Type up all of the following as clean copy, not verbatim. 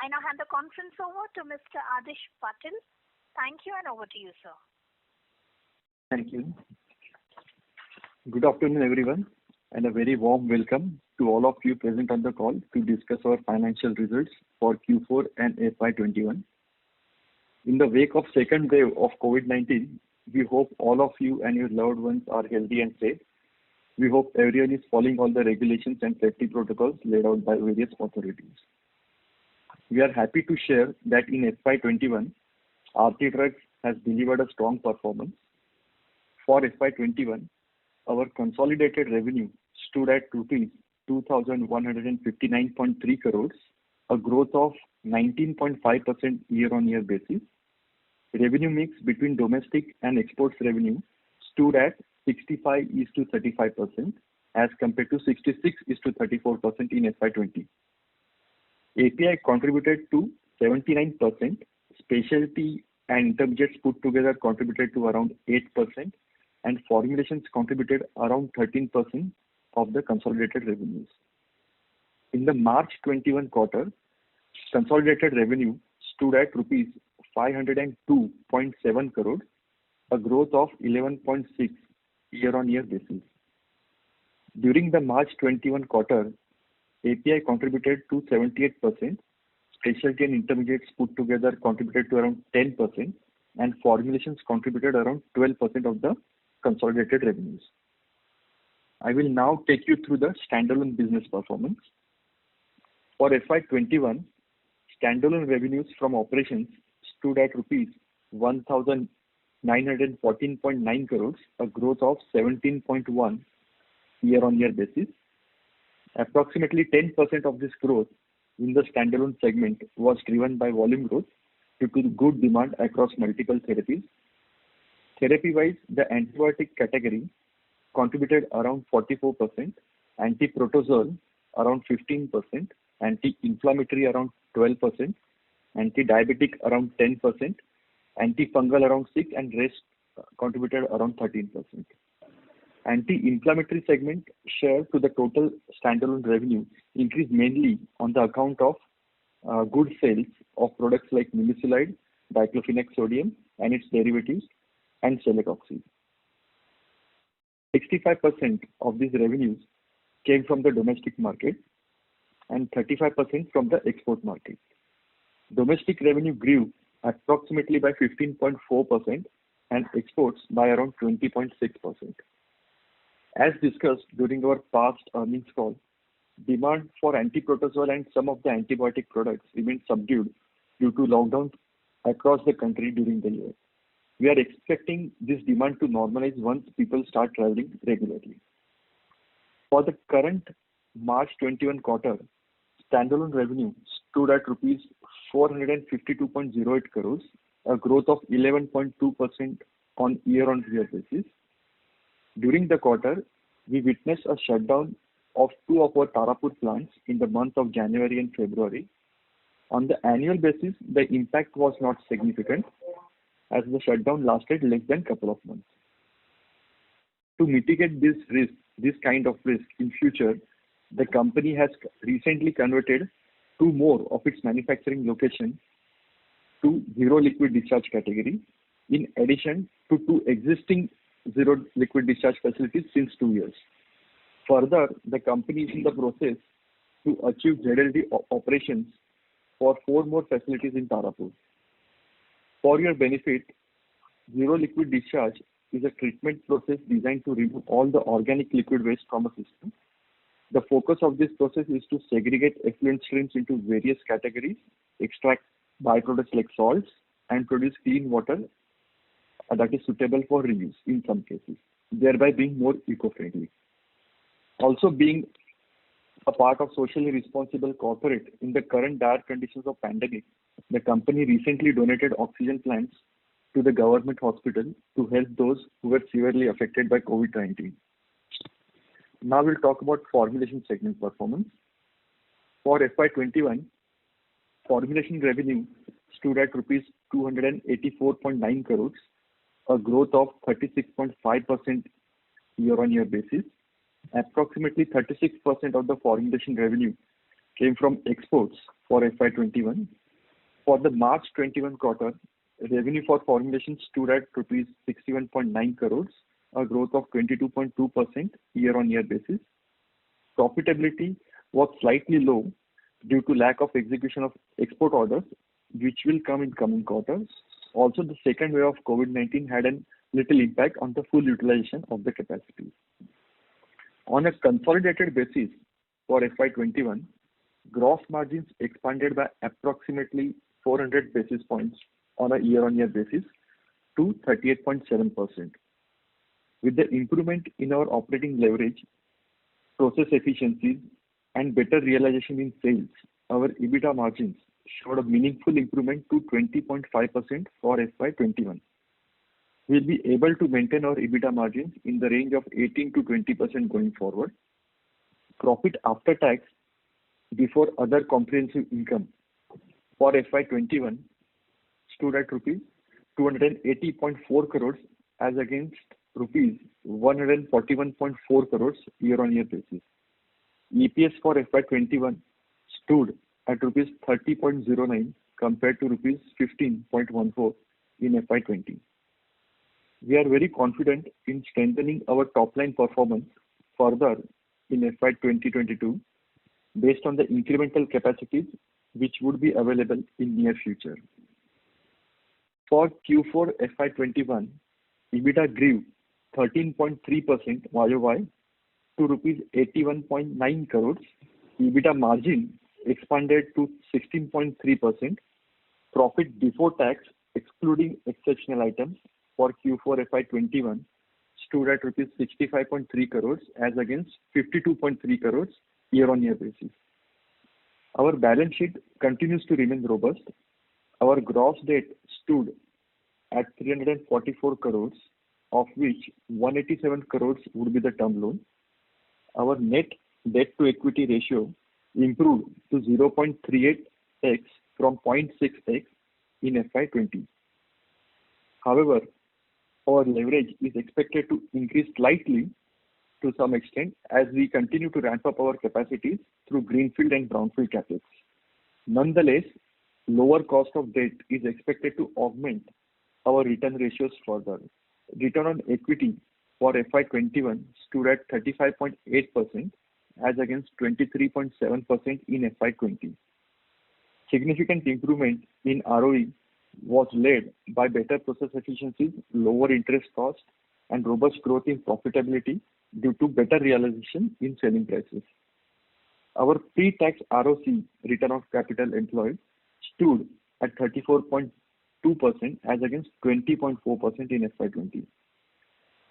I now hand the conference over to Mr. Adish Patil. Thank you, and over to you, sir. Thank you. Good afternoon, everyone, and a very warm welcome to all of you present on the call to discuss our financial results for Q4 and FY21. In the wake of second wave of COVID-19, we hope all of you and your loved ones are healthy and safe. We hope everyone is following all the regulations and safety protocols laid out by various authorities. We are happy to share that in FY21, Aarti Drugs has delivered a strong performance. For FY21, our consolidated revenue stood at rupees 2,159.3 crores, a growth of 19.5% year-on-year basis. Revenue mix between domestic and exports revenue stood at 65:35% as compared to 66:34% in FY20. API contributed to 79%, specialty and intermediates put together contributed to around 8%, and formulations contributed around 13% of the consolidated revenues. In the March 21 quarter, consolidated revenue stood at rupees 502.7 crores, a growth of 11.6 year-on-year basis. During the March 21 quarter, API contributed to 78%, specialty and intermediates put together contributed to around 10%, and formulations contributed around 12% of the consolidated revenues. I will now take you through the standalone business performance. For FY21, standalone revenues from operations stood at rupees 1,914.9 crores, a growth of 17.1 year-on-year basis. Approximately 10% of this growth in the standalone segment was driven by volume growth due to good demand across multiple therapies. Therapy-wise, the antibiotic category contributed around 44%, anti-protozoal around 15%, anti-inflammatory around 12%, anti-diabetic around 10%, antifungal around 6%, and rest contributed around 13%. Anti-inflammatory segment share to the total standalone revenue increased mainly on the account of good sales of products like nimesulide, diclofenac sodium and its derivatives, and celecoxib. 65% of these revenues came from the domestic market and 35% from the export market. Domestic revenue grew approximately by 15.4% and exports by around 20.6%. As discussed during our past earnings call, demand for anti-protozoal and some of the antibiotic products remained subdued due to lockdowns across the country during the year. We are expecting this demand to normalize once people start traveling regularly. For the current March 21 quarter, standalone revenue stood at rupees 452.08 crores, a growth of 11.2% on year-on-year basis. During the quarter, we witnessed a shutdown of two of our Tarapur plants in the month of January and February. On the annual basis, the impact was not significant as the shutdown lasted less than a couple of months. To mitigate this kind of risk in future, the company has recently converted two more of its manufacturing locations to zero liquid discharge category, in addition to two existing zero liquid discharge facilities since 2 years. Further, the company is in the process to achieve ZLD operations for 4 more facilities in Tarapur. For your benefit, zero liquid discharge is a treatment process designed to remove all the organic liquid waste from a system. The focus of this process is to segregate effluent streams into various categories, extract byproducts like salts, and produce clean water that is suitable for reuse in some cases, thereby being more eco-friendly. Also, being a part of socially responsible corporate in the current dire conditions of pandemic, the company recently donated oxygen plants to the government hospital to help those who were severely affected by COVID-19. Now we'll talk about formulation segment performance. For FY21, formulation revenue stood at rupees 284.9 crores, a growth of 36.5% year-on-year basis. Approximately 36% of the formulation revenue came from exports for FY21. For the March 21 quarter, revenue for formulations stood at rupees 61.9 crores, a growth of 22.2% year-on-year basis. Profitability was slightly low due to lack of execution of export orders, which will come in coming quarters. Also, the second wave of COVID-19 had a little impact on the full utilization of the capacity. On a consolidated basis for FY21, gross margins expanded by approximately 400 basis points on a year-on-year basis to 38.7%. With the improvement in our operating leverage, process efficiencies, and better realization in sales, our EBITDA margins showed a meaningful improvement to 20.5% for FY21. We'll be able to maintain our EBITDA margins in the range of 18 to 20% going forward. Profit after tax before other comprehensive income for FY21 stood at rupees 280.4 crores as against rupees 141.4 crores year-on-year basis. EPS for FY21 stood at rupees 30.09 compared to rupees 15.14 in FY20. We are very confident in strengthening our top-line performance further in FY 2022 based on the incremental capacities which would be available in near future. For Q4 FY21, EBITDA grew 13.3% YOY to rupees 81.9 crores. EBITDA margin expanded to 16.3%. Profit before tax, excluding exceptional items, for Q4 FY21 stood at rupees 65.3 crores as against 52.3 crores year-on-year basis. Our balance sheet continues to remain robust. Our gross debt stood at 344 crores, of which 187 crores would be the term loan. Our net debt to equity ratio improved to 0.38x from 0.6x in FY20. However, our leverage is expected to increase slightly to some extent as we continue to ramp up our capacities through greenfield and brownfield capex. Nonetheless, lower cost of debt is expected to augment our return ratios further. Return on equity for FY21 stood at 35.8% as against 23.7% in FY20. Significant improvement in ROE was led by better process efficiencies, lower interest cost, and robust growth in profitability due to better realization in selling prices. Our pre-tax ROC, return on capital employed, stood at 34.2% as against 20.4% in FY20.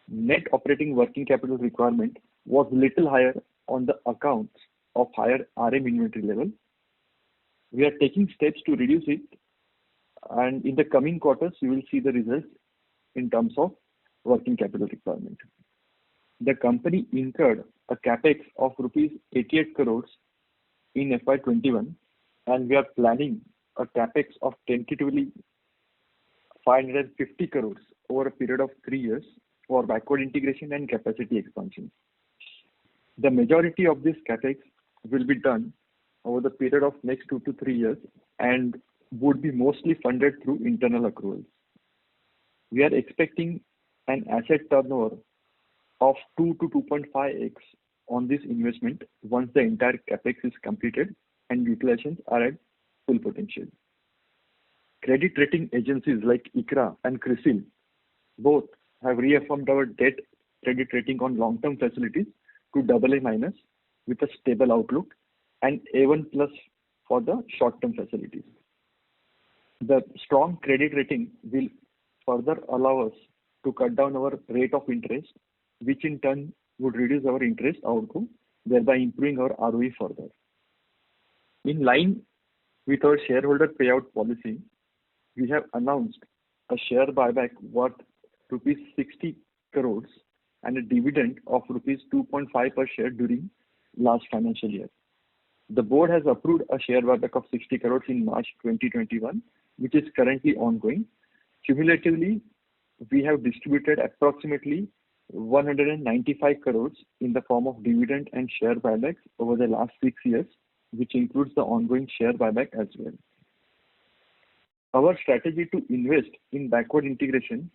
Net operating working capital requirement was little higher on the accounts of higher RM inventory level. We are taking steps to reduce it, and in the coming quarters, you will see the results in terms of working capital requirement. The company incurred a capex of rupees 88 crores in FY21, and we are planning a capex of tentatively 550 crores over a period of 3 years for backward integration and capacity expansion. The majority of this capex will be done over the period of next 2 to 3 years and would be mostly funded through internal accruals. We are expecting an asset turnover of 2 to 2.5x on this investment once the entire capex is completed and utilizations are at full potential. Credit rating agencies like ICRA and CRISIL both have reaffirmed our debt credit rating on long-term facilities to AA- with a stable outlook and A1+ for the short-term facilities. The strong credit rating will further allow us to cut down our rate of interest, which in turn would reduce our interest outgo, thereby improving our ROE further. In line with our shareholder payout policy, we have announced a share buyback worth rupees 60 crores and a dividend of rupees 2.5 per share during last financial year. The board has approved a share buyback of 60 crores in March 2021, which is currently ongoing. Cumulatively, we have distributed approximately 195 crores in the form of dividend and share buybacks over the last 6 years which includes the ongoing share buyback as well. Our strategy to invest in backward integration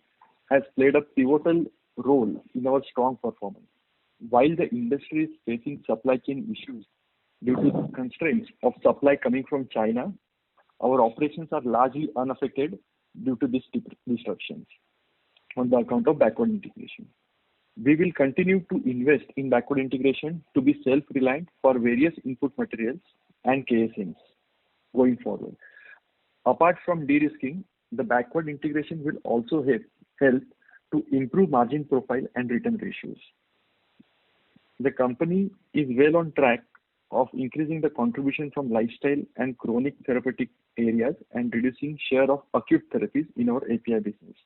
has played a pivotal role in our strong performance. While the industry is facing supply chain issues due to the constraints of supply coming from China, our operations are largely unaffected due to these disruptions on the account of backward integration. We will continue to invest in backward integration to be self-reliant for various input materials and KSMs going forward. Apart from de-risking, the backward integration will also help to improve margin profile and return ratios. The company is well on track of increasing the contribution from lifestyle and chronic therapeutic areas and reducing share of acute therapies in our API business.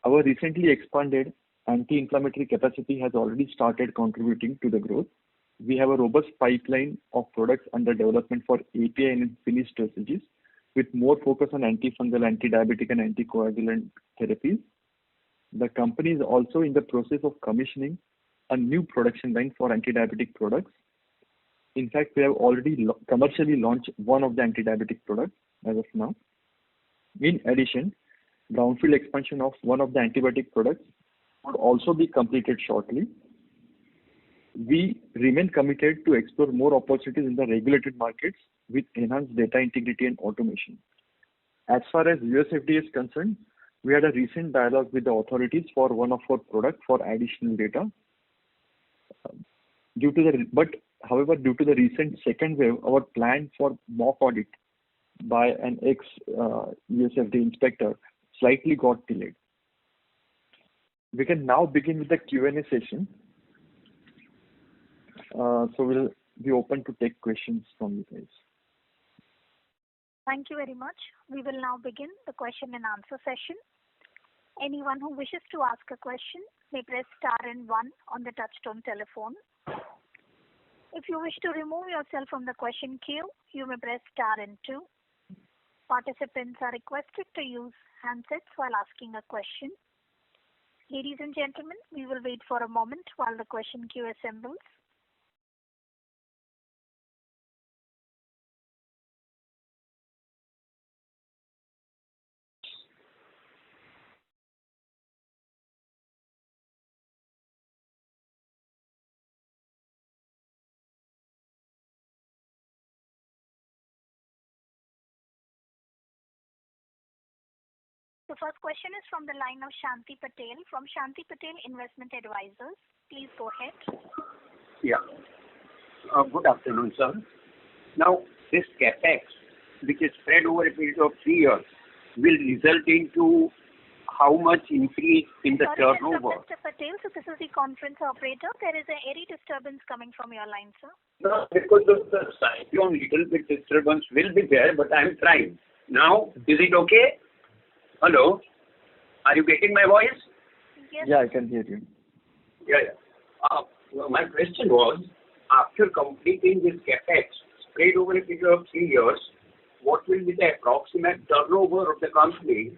Our recently expanded anti-inflammatory capacity has already started contributing to the growth. We have a robust pipeline of products under development for API and finished dosages, with more focus on antifungal, anti-diabetic, and anticoagulant therapies. The company is also in the process of commissioning a new production line for anti-diabetic products. In fact, we have already commercially launched one of the anti-diabetic products as of now. In addition, brownfield expansion of one of the antibiotic products would also be completed shortly. We remain committed to explore more opportunities in the regulated markets with enhanced data integrity and automation. As far as US FDA is concerned, we had a recent dialogue with the authorities for one of our products for additional data. However, due to the recent second wave, our plan for mock audit by an ex-US FDA inspector slightly got delayed. We can now begin with the Q&A session. So we'll be open to take questions from you guys. Thank you very much. We will now begin the question and answer session. Anyone who wishes to ask a question may press star and one on the touchtone telephone. If you wish to remove yourself from the question queue, you may press star and two. Participants are requested to use handsets while asking a question. Ladies and gentlemen, we will wait for a moment while the question queue assembles. The first question is from the line of Shanti Patel from Shanti Patel Investment Advisors. Please go ahead. Yeah. Good afternoon, sir. Now, this capex, which is spread over a period of 3 years, will result into how much increase in the turnover? Mr. Patel, so this is the conference operator. There is a airy disturbance coming from your line, sir. No, because of the cyclone, little bit disturbance will be there, but I am trying. Now, is it okay? Hello? Are you getting my voice? Yes. Yeah, I can hear you. Yeah. My question was, after completing this capex spread over a period of 3 years, what will be the approximate turnover of the company?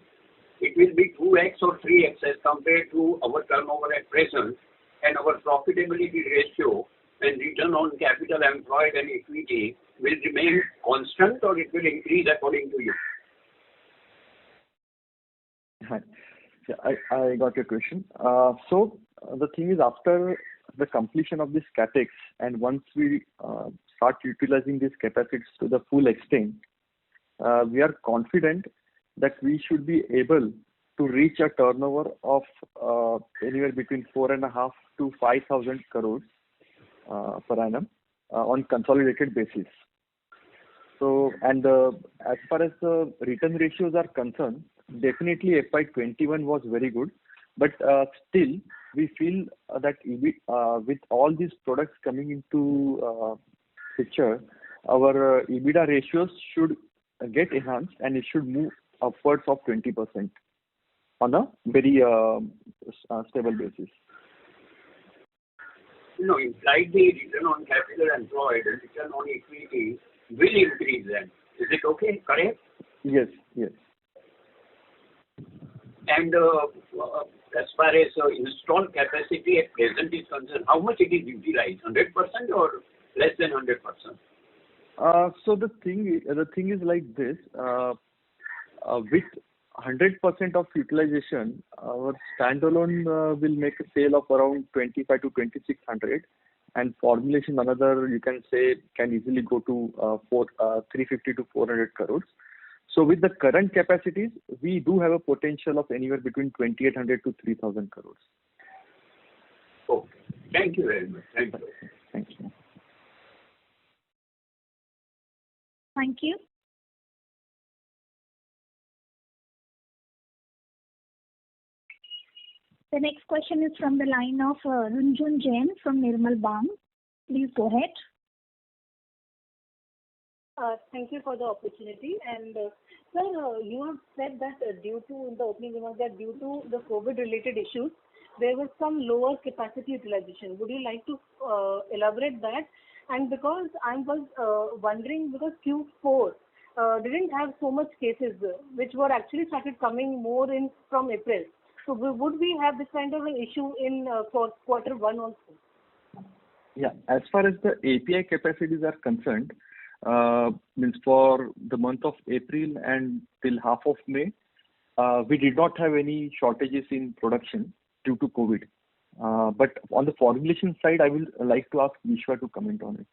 It will be 2x or 3x as compared to our turnover at present, and our profitability ratio and return on capital employed and equity will remain constant, or it will increase according to you? Hi. Yeah, I got your question. So the thing is, after the completion of this capex, and once we start utilizing these capacities to the full extent, we are confident that we should be able to reach a turnover of anywhere between 4.5 to 5,000 crores per annum on consolidated basis. So, and as far as the return ratios are concerned, definitely FY21 was very good, but still we feel that with all these products coming into picture, our EBITDA ratios should get enhanced and it should move upwards of 20% on a very stable basis. No, implied the return on capital employed and return on equity will increase then. Is it okay? Correct? Yes. And as far as installed capacity at present is concerned, how much it is utilized? 100% or less than 100%? So the thing is like this. With 100% of utilization, our standalone will make a sale of around 25 to 2600, and formulation another, you can say, can easily go to 350 to 400 crores. So with the current capacities, we do have a potential of anywhere between 2800 to 3000 crores. Okay. Thank you very much. Thank you. Thank you. Thank you. The next question is from the line of Runjhun Jain from Nirmal Bang. Please go ahead. Thank you for the opportunity. And sir, you have said that due to, in the opening remarks, that due to the COVID-related issues, there was some lower capacity utilization. Would you like to elaborate that? And because I was wondering, because Q4 didn't have so much cases, which were actually started coming more in from April. So would we have this kind of an issue in quarter one also? Yeah, as far as the API capacities are concerned, means for the month of April and till half of May, we did not have any shortages in production due to COVID. But on the formulation side, I will like to ask Vishwa to comment on it.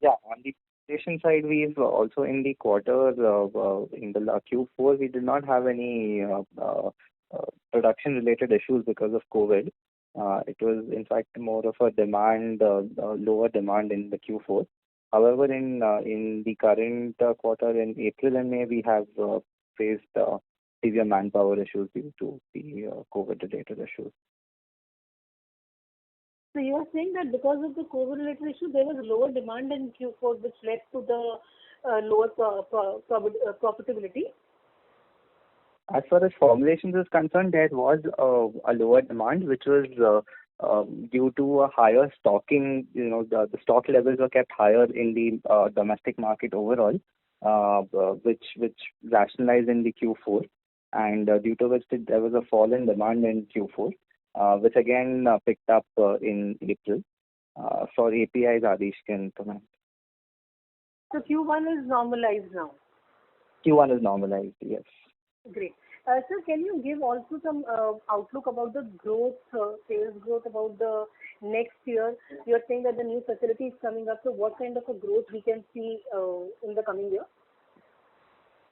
Yeah, on the formulation side, we've also in the quarter, in the Q4, we did not have any production-related issues because of COVID. It was, in fact, more of a demand, lower demand in the Q4. However, in the current quarter, in April and May, we have faced severe manpower issues due to the COVID-related issues. So you are saying that because of the COVID-related issue, there was lower demand in Q4, which led to the lower profitability? As far as formulations is concerned, there was a lower demand, which was due to a higher stocking. The stock levels were kept higher in the domestic market overall, which rationalized in the Q4, and due to which there was a fall in demand in Q4, which again picked up in April. For APIs, Adish can comment. So Q1 is normalized now? Q1 is normalized, yes. Great. Sir, can you give also some outlook about the growth, sales growth about the next year? You are saying that the new facility is coming up, so what kind of a growth we can see in the coming year?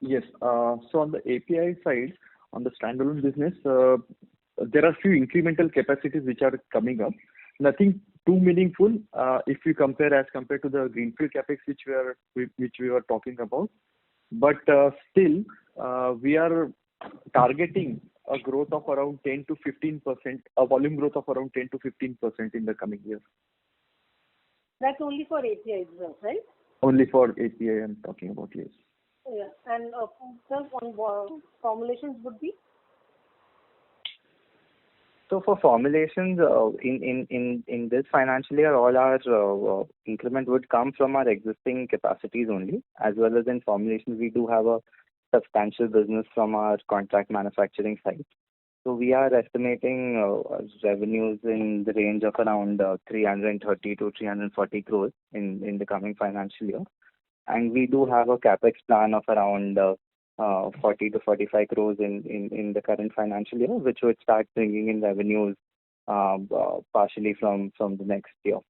Yes. So on the API side, on the standalone business, there are few incremental capacities which are coming up. Nothing too meaningful if you compare as compared to the greenfield capex which we were talking about. But still, we are targeting a growth of around 10 to 15%, a volume growth of around 10 to 15% in the coming year. That's only for APIs, right? Only for API I'm talking about, yes. Yeah. And sir, on formulations would be? So for formulations, in this financial year, all our increment would come from our existing capacities only, as well as in formulations, we do have a substantial business from our contract manufacturing site. So we are estimating revenues in the range of around 330 to 340 crores in the coming financial year. And we do have a capex plan of around 40 to 45 crores in the current financial year, which would start bringing in revenues partially from the next year.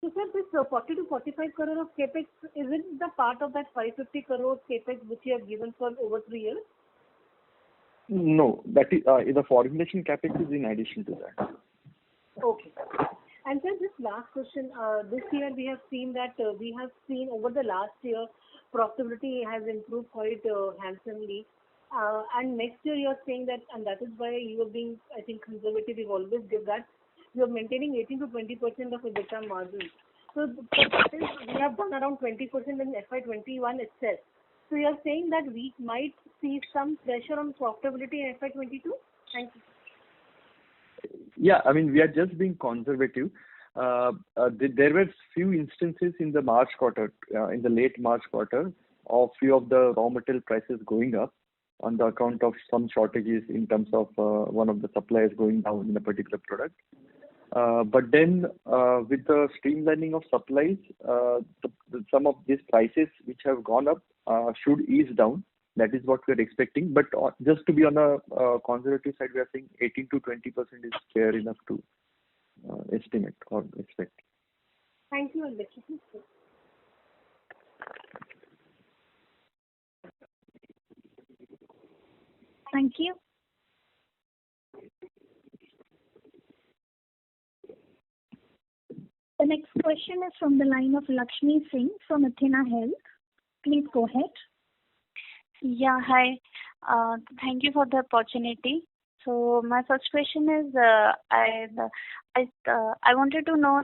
So sir, this 40 to 45 crore of capex, is it the part of that 550 crore capex which you have given for over 3 years? No, that is the formulation capex is in addition to that. Okay. And sir, this last question, this year we have seen over the last year, profitability has improved quite handsomely. And next year you are saying that, and that is why you are being, I think, conservative. You always give that. You are maintaining 18 to 20% of EBITDA margin. So we have done around 20% in FY21 itself. So you are saying that we might see some pressure on profitability in FY22? Thank you. Yeah, I mean, we are just being conservative. There were few instances in the March quarter, in the late March quarter, of few of the raw material prices going up on the account of some shortages in terms of one of the suppliers going down in a particular product. But then with the streamlining of supplies, some of these prices which have gone up should ease down. That is what we are expecting. But just to be on a conservative side, we are saying 18 to 20% is fair enough to estimate or expect. Thank you, Anvesh. Thank you. The next question is from the line of Lakshmi Singh from Athena Health. Please go ahead. Yeah, hi. Thank you for the opportunity. So my first question is, I wanted to know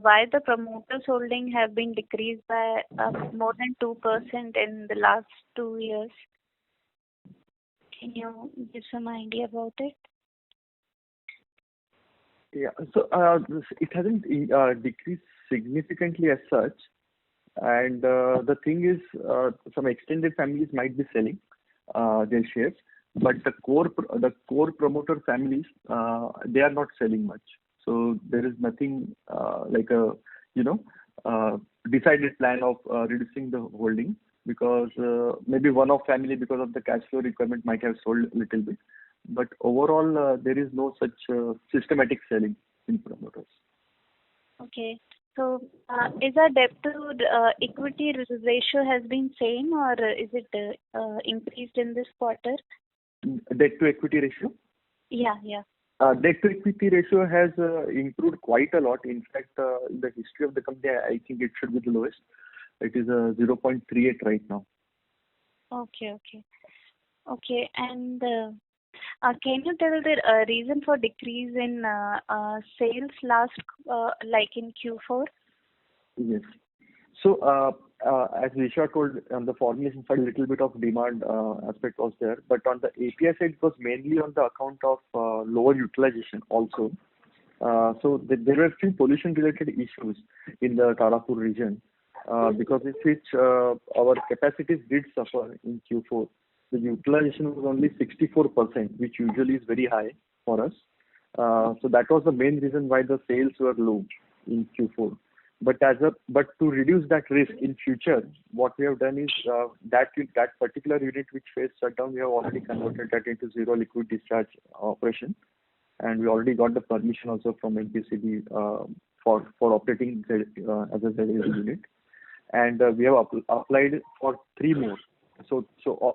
why the promoters' holding have been decreased by more than 2% in the last 2 years. Can you give some idea about it? Yeah. So it hasn't decreased significantly as such. And the thing is, some extended families might be selling their shares, but the core promoter families, they are not selling much. So there is nothing like a decided plan of reducing the holding, because maybe one of family, because of the cash flow requirement, might have sold a little bit. But overall, there is no such systematic selling in promoters. Okay. So is our debt to equity ratio has been same, or is it increased in this quarter? Debt to equity ratio? Yeah. Debt to equity ratio has improved quite a lot. In fact, in the history of the company, I think it should be the lowest. It is 0.38 right now. Okay. And can you tell the reason for decrease in sales last, in Q4? Yes. So, as Visha told, on the formulation side, a little bit of demand aspect was there. But on the API side, it was mainly on the account of lower utilization also. So there were a few pollution-related issues in the Tarapur region, because of which our capacities did suffer in Q4. The utilization was only 64%, which usually is very high for us. So that was the main reason why the sales were low in Q4. But to reduce that risk in future, what we have done is that particular unit which faced shutdown, we have already converted that into zero liquid discharge operation, and we already got the permission also from NPCB for operating as a ZLD unit, and we have applied for 3 more. So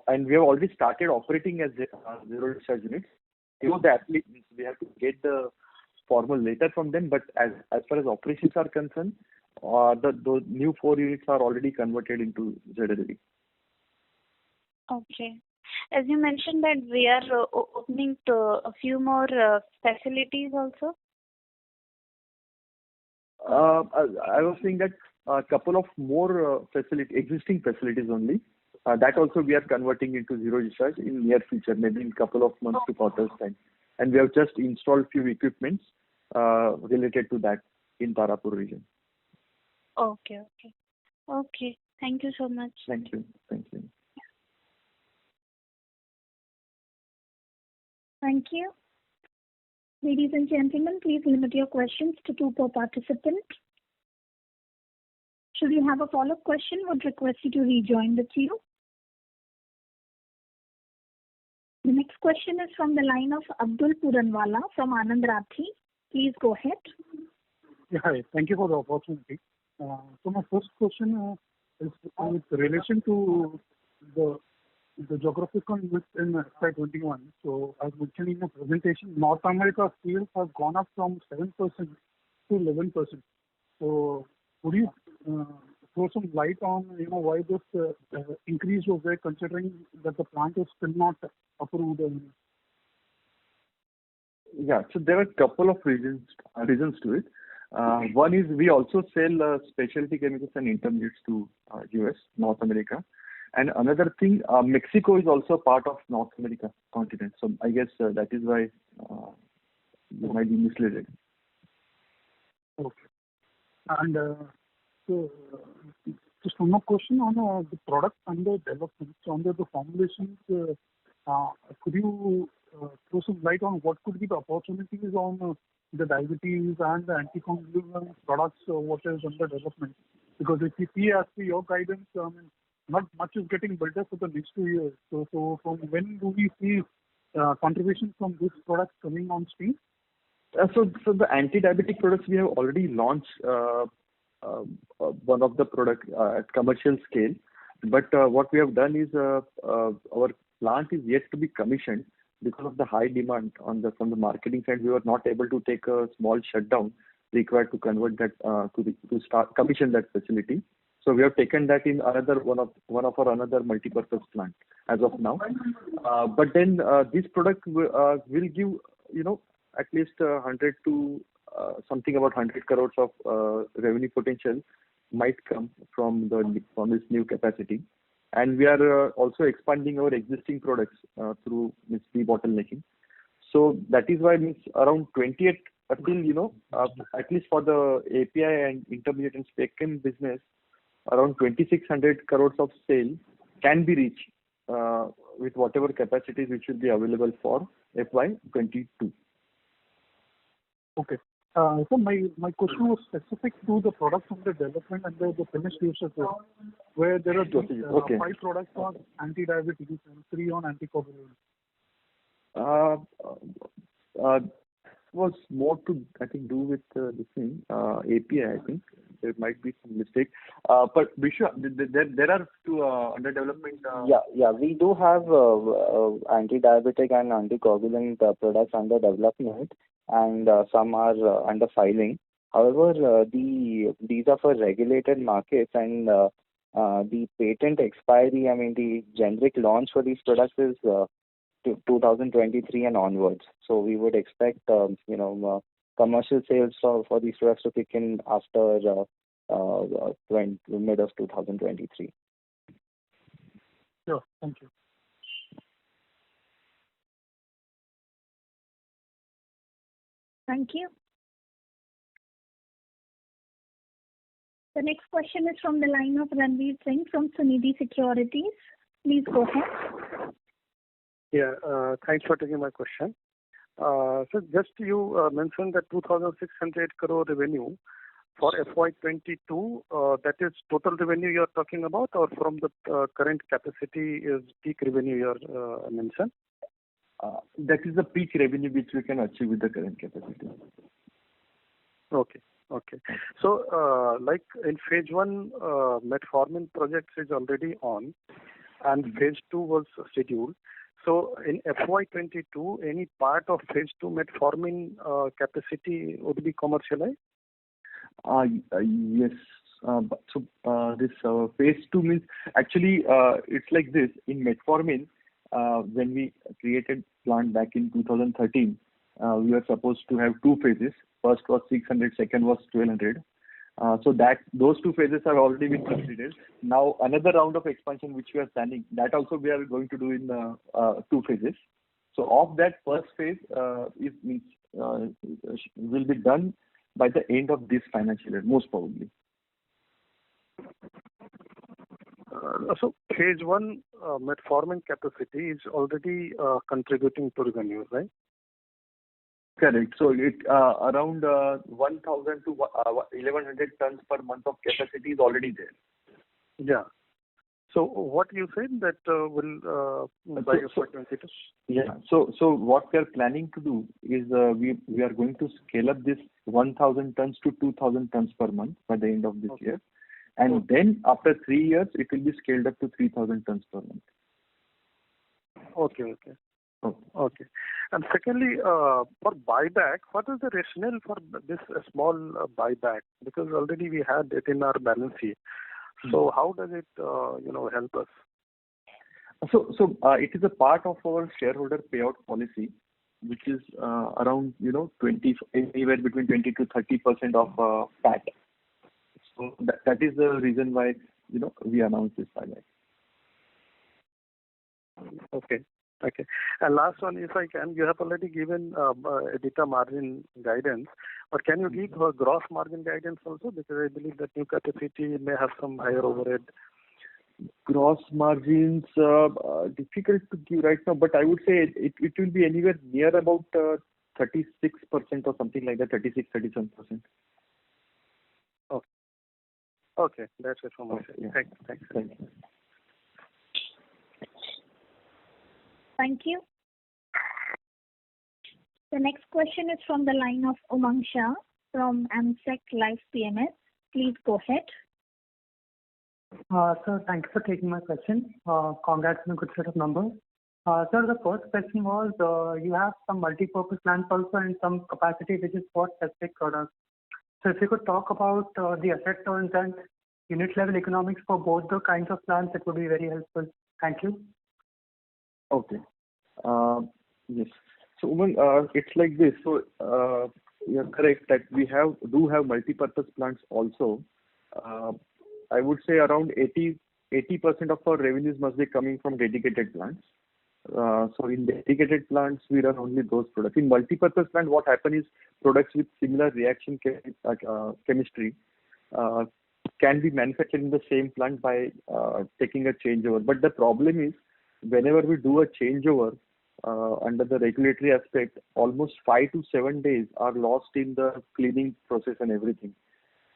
and we have already started operating as zero discharge units. We have to get the formal letter from them, but as far as operations are concerned, those new 4 units are already converted into ZLD. Okay. As you mentioned that we are opening to a few more facilities also. I was saying that a couple of more existing facilities only. That also we are converting into zero discharge in near future, maybe in couple of months to quarters time. And we have just installed few equipments related to that in Tarapur region. Okay. Thank you so much. Thank you. Thank you. Ladies and gentlemen, please limit your questions to 2 per participant. Should you have a follow-up question, would request you to rejoin the queue. The next question is from the line of Abdul Puranwala from Anand Rathi. Please go ahead. Yeah, hi. Thank you for the opportunity. So my first question is with relation to the geographical mix in FY21. So as mentioned in the presentation, North America sales have gone up from 7% to 11%. So would you throw some light on why this increase was there, considering that the plant is still not approved? Yeah, so there are a couple of reasons to it. One is we also sell specialty chemicals and intermediates to US, North America. And another thing, Mexico is also part of North America continent. So I guess that is why you might be misled. Okay. And so just one more question on the product under development. So under the formulations, could you throw some light on what could be the opportunities on the diabetes and the anticonvulsant products, what is under development? Because if you see as per your guidance, not much is getting built up for the next 2 years. So from when do we see contribution from these products coming on stream? So the anti-diabetic products we have already launched one of the product at commercial scale. But what we have done is our plant is yet to be commissioned because of the high demand from the marketing side. We were not able to take a small shutdown required to convert that to start commission that facility. So we have taken that in one of our another multi-purpose plant as of now. But then this product will give at least 100 to something about 100 crores of revenue potential might come from this new capacity. And we are also expanding our existing products through this debottlenecking. So that is why around 28 until at least for the API and intermediate and spec chem business, around 2,600 crores of sale can be reached with whatever capacities which will be available for FY22. Okay. So my question was specific to the products under development and the finished uses, where there are 5 products on anti-diabetes and 3 on anticoagulant. Was more to, I think, do with this thing, API, I think. There might be some mistake. But Vishwa, there are 2 under development. Yeah, we do have anti-diabetic and anticoagulant products under development, and some are under filing. However, these are for regulated markets, and the patent expiry, the generic launch for these products is 2023 and onwards. So we would expect, commercial sales for these products to kick in after mid of 2023. Sure, thank you. Thank you. The next question is from the line of Ranveer Singh from Sunidhi Securities. Please go ahead. Yeah, thanks for taking my question. So just you mentioned that 2,600 crore revenue for FY22, that is total revenue you are talking about, or from the current capacity is peak revenue you are mentioned? That is the peak revenue which we can achieve with the current capacity. Okay. So, like in phase 1, metformin project is already on, and phase 2 was scheduled. So in FY22, any part of phase 2 metformin capacity would be commercialized? Yes. So this phase 2 means actually it's like this. In metformin, when we created plant back in 2013, we were supposed to have 2 phases. First was 600, second was 1200. So those 2 phases have already been completed. Now another round of expansion which we are planning, that also we are going to do in 2 phases. So of that first phase will be done by the end of this financial year, most probably. So phase 1 metformin capacity is already contributing to revenue, right? Correct. So it around 1,000 to 1,100 tons per month of capacity is already there. Yeah. So what you said that will by FY22? Yeah. So what we are planning to do is we are going to scale up this 1,000 tons to 2,000 tons per month by the end of this year, and then after 3 years it will be scaled up to 3,000 tons per month. Okay. And secondly, for buyback, what is the rationale for this small buyback? Because already we had it in our balance sheet. So how does it, help us? So it is a part of our shareholder payout policy, which is around 20, anywhere between 20 to 30% of PAT. So that is the reason why we announced this buyback. Okay. And last one, if I can, you have already given EBITDA margin guidance, but can you give a gross margin guidance also? Because I believe that new capacity may have some higher overhead. Gross margins, difficult to give right now, but I would say it will be anywhere near about 36% or something like that, 36-37%. Okay, that's it from my Okay, side. yeah. Thanks. Thank you. Thank you. The next question is from the line of Umang Shah from AMSEC Life PMS. Please go ahead. Sir, thank you for taking my question. Congrats on a good set of numbers. Sir, the first question was, you have some multi-purpose plants also and some capacity which is for specific products. So if you could talk about the asset turns and unit level economics for both the kinds of plants, it would be very helpful. Thank you. Okay. Yes. So, Umang, it's like this. So, you're correct that we do have multi-purpose plants also. I would say around 80% of our revenues must be coming from dedicated plants. So in dedicated plants, we run only those products. In multi-purpose plant, what happens is products with similar reaction chemistry can be manufactured in the same plant by taking a changeover. But the problem is, whenever we do a changeover, under the regulatory aspect, almost 5 to 7 days are lost in the cleaning process and everything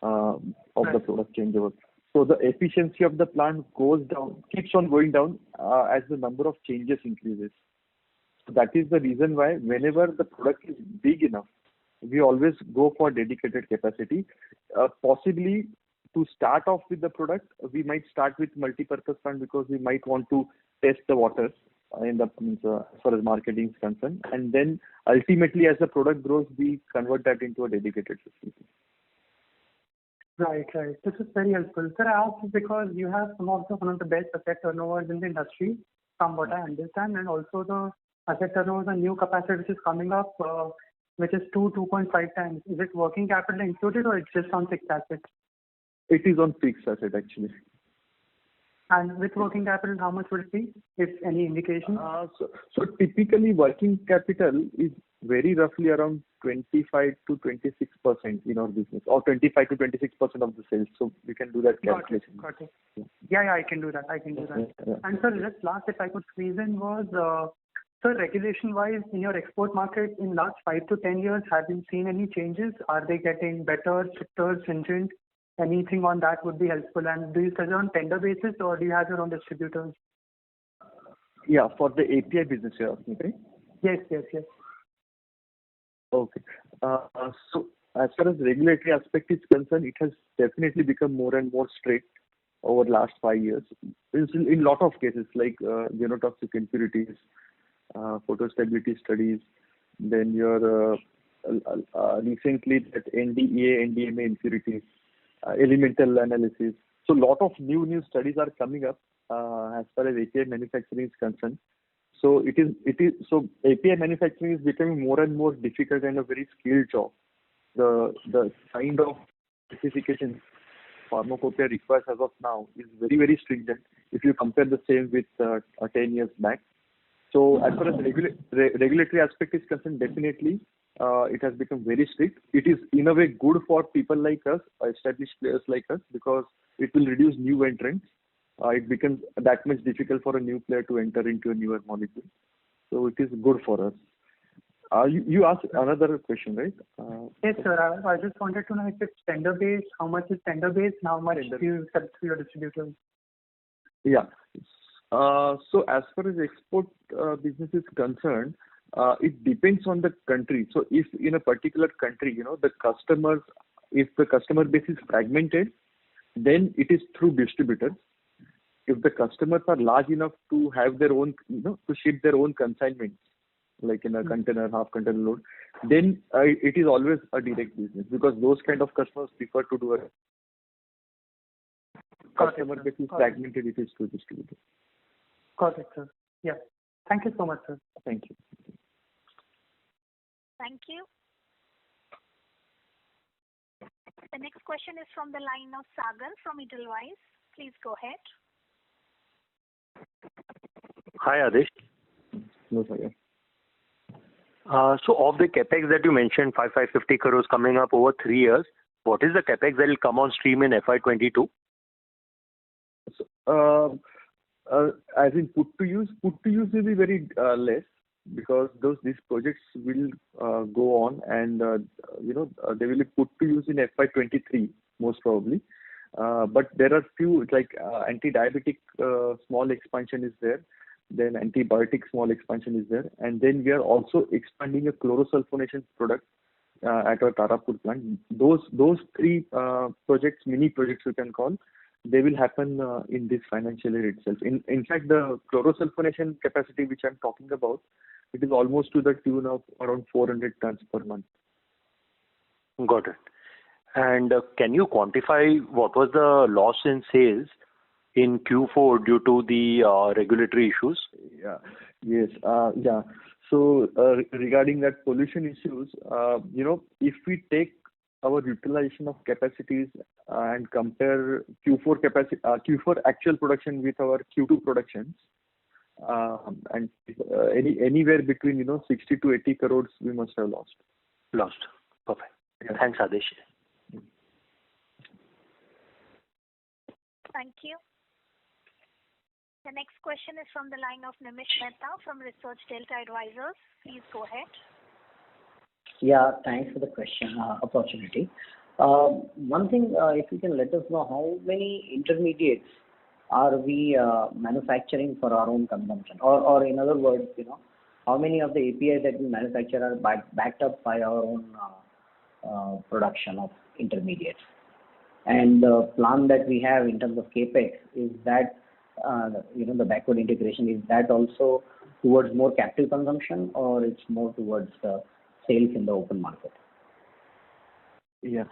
of the product changeover. So the efficiency of the plant keeps on going down as the number of changes increases. So that is the reason why whenever the product is big enough, we always go for dedicated capacity. Possibly to start off with the product, we might start with multi-purpose plant because we might want to test the waters as far as marketing is concerned. And then ultimately as the product grows, we convert that into a dedicated facility. Right. This is very helpful. Sir, I asked because you have one of the best asset turnovers in the industry, from what I understand, and also the asset turnovers and new capacity which is coming up, which is 2.5 times. Is it working capital included or it's just on fixed assets? It is on fixed asset actually. And with working capital, how much would it be, if any indication? So typically working capital is very roughly around 25 to 26% in our business, or 25 to 26% of the sales. So we can do that calculation. Got it. Yeah, I can do that. Yeah. And sir, just last, if I could squeeze in, was sir, regulation-wise in your export market in last 5 to 10 years, have you seen any changes? Are they getting better, stricter, stringent? Anything on that would be helpful. And do you sell on tender basis or do you have your own distributors? Yeah, for the API business you're asking, right? Yes. Okay. So as far as regulatory aspect is concerned, it has definitely become more and more strict over the last 5 years. In a lot of cases like genotoxic impurities, photostability studies, then your recently that NDEA, NDMA impurities, elemental analysis. So a lot of new studies are coming up as far as API manufacturing is concerned. So so API manufacturing is becoming more and more difficult and a very skilled job. The kind of specification pharmacopoeia requires as of now is very, very stringent if you compare the same with 10 years back. So as far as regulatory aspect is concerned, definitely it has become very strict. It is in a way good for people like us, established players like us, because it will reduce new entrants. It becomes that much difficult for a new player to enter into a newer molecule. So it is good for us. You asked another question, right? Yes, sir. I just wanted to know if it's tender based, how much is tender based, and how much do you sell to your distributors? Yeah. So as far as export business is concerned, it depends on the country. So if in a particular country, if the customer base is fragmented, then it is through distributors. If the customers are large enough to have their own, to ship their own consignments, like in a container, half container load, then it is always a direct business, because those kind of customers prefer to do a customer base is fragmented, it is through distributors. Got it, sir. Yeah. Thank you so much, sir. Thank you. Thank you. The next question is from the line of Sagar from Edelweiss. Please go ahead. Hi, Adesh. No, Sagar. So of the capex that you mentioned, 550 crores coming up over 3 years, what is the capex that will come on stream in FY22? As in put to use will be very less, because these projects will go on, and they will be put to use in FY23 most probably. But there are few, like anti-diabetic small expansion is there, then antibiotic small expansion is there, and then we are also expanding a chlorosulfonation product at our Tarapur plant. Those three projects, mini projects you can call, they will happen in this financial year itself. In fact, the chlorosulfonation capacity which I'm talking about, it is almost to the tune of around 400 tons per month. Got it. And can you quantify what was the loss in sales in Q4 due to the regulatory issues? Yes. So regarding that pollution issues, if we take our utilization of capacities and compare Q4 actual production with our Q2 productions, and anywhere between 60 to 80 crores we must have lost. Perfect. Yeah. Thanks, Adesh. Thank you. The next question is from the line of Nimish Mehta from Research Delta Advisors. Please go ahead. Yeah, thanks for the opportunity. One thing, if you can let us know how many intermediates are we manufacturing for our own consumption, or in other words, how many of the APIs that we manufacture are backed up by our own production of intermediates, and the plan that we have in terms of capex, is that the backward integration, is that also towards more captive consumption, or it's more towards sales in the open market? Yeah.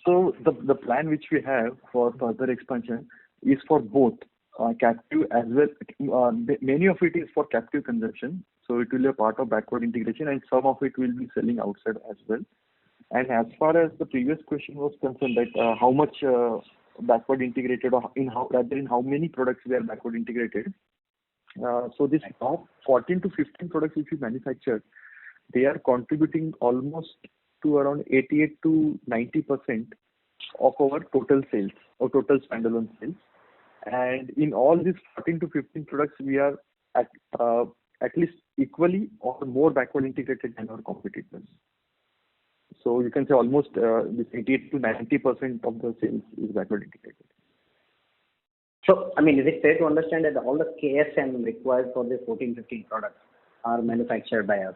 So the plan which we have for further expansion is for both captive as well. Many of it is for captive consumption, so it will be a part of backward integration, and some of it will be selling outside as well. And as far as the previous question was concerned, that how much backward integrated, or rather in how many products we are backward integrated. So this top 14 to 15 products which we manufacture, they are contributing almost to around 88 to 90% of our total sales, or total standalone sales. And in all these 14 to 15 products, we are at least equally or more backward integrated than our competitors. So you can say almost this 88 to 90% of the sales is backward integrated. So, is it fair to understand that all the KSM required for the 14, 15 products are manufactured by us?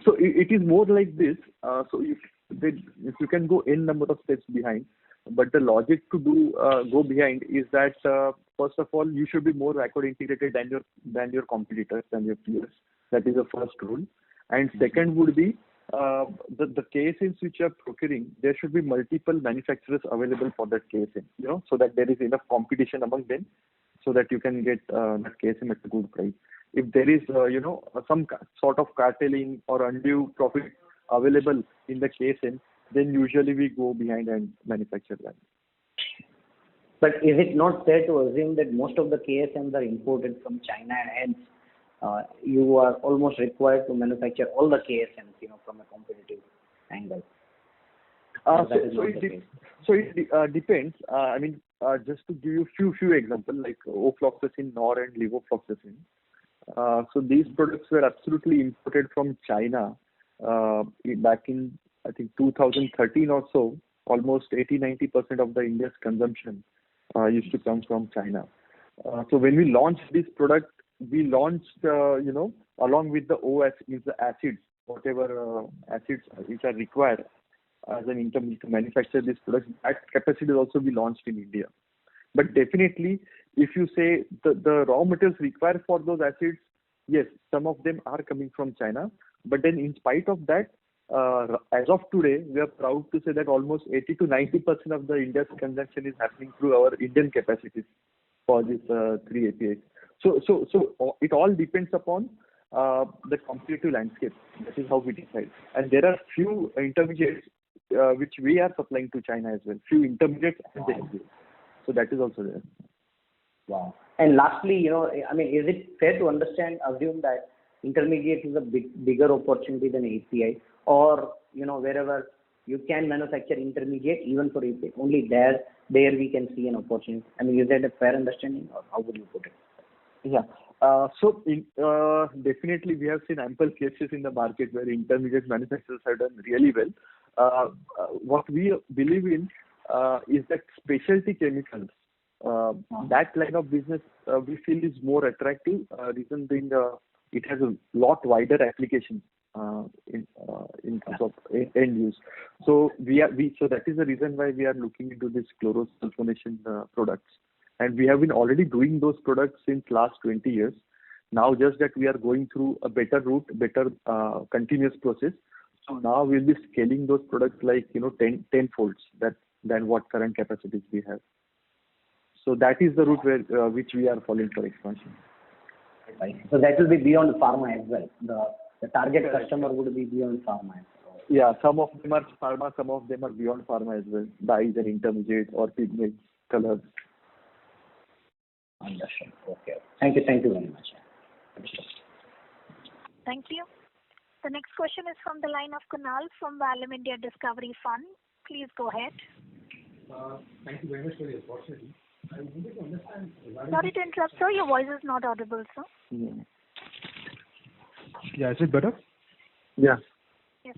So it is more like this. So if you can go n number of steps behind, but the logic to go behind is that first of all, you should be more backward integrated than your competitors, than your peers. That is the first rule. And second would be the KSMs which you are procuring, there should be multiple manufacturers available for that KSM, so that there is enough competition among them, so that you can get that KSM at a good price. If there is, some sort of cartelling or undue profit available in the KSM, then usually we go behind and manufacture that. But is it not fair to assume that most of the KSMs are imported from China, and hence you are almost required to manufacture all the KSMs, from a competitive angle? So it depends. Just to give you few examples, like ofloxacin, nor and levofloxacin. So these products were absolutely imported from China back in, I think, 2013 or so. Almost 80-90% of the India's consumption used to come from China. So when we launched this product, we launched, along with the OS, means the acids, whatever acids which are required as an intermediate to manufacture this product, that capacity will also be launched in India. But definitely, if you say the raw materials required for those acids, yes, some of them are coming from China. But then in spite of that, as of today, we are proud to say that almost 80 to 90% of the India's consumption is happening through our Indian capacities for these three APIs. So it all depends upon the competitive landscape. That is how we decide. And there are few intermediates which we are supplying to China as well. Few intermediates and the APIs. So that is also there. Wow. And lastly, is it fair to assume that intermediate is a bigger opportunity than API, or wherever you can manufacture intermediate even for API. Only there we can see an opportunity. I mean, is that a fair understanding, or how would you put it? Yeah. Definitely we have seen ample cases in the market where intermediate manufacturers have done really well. What we believe in is that specialty chemicals, that line of business we feel is more attractive. Reason being, it has a lot wider application in terms of end use. So that is the reason why we are looking into this chlorosulfonation products. And we have been already doing those products since last 20 years. Now just that we are going through a better route, better continuous process. So now we'll be scaling those products like 10 folds than what current capacities we have. So that is the route where which we are following for expansion. Right. So that will be beyond pharma as well. The target customer would be beyond pharma as well. Yeah, some of them are pharma, some of them are beyond pharma as well. Dyes and intermediate or pigments, colors. Understood. Okay. Thank you very much. Understood. Thank you. The next question is from the line of Kunal from Valum India Discovery Fund. Please go ahead. Thank you very much for the opportunity. I wanted to understand. Sorry to interrupt, sir. Your voice is not audible, sir. Yeah, is it better? Yeah. Yes.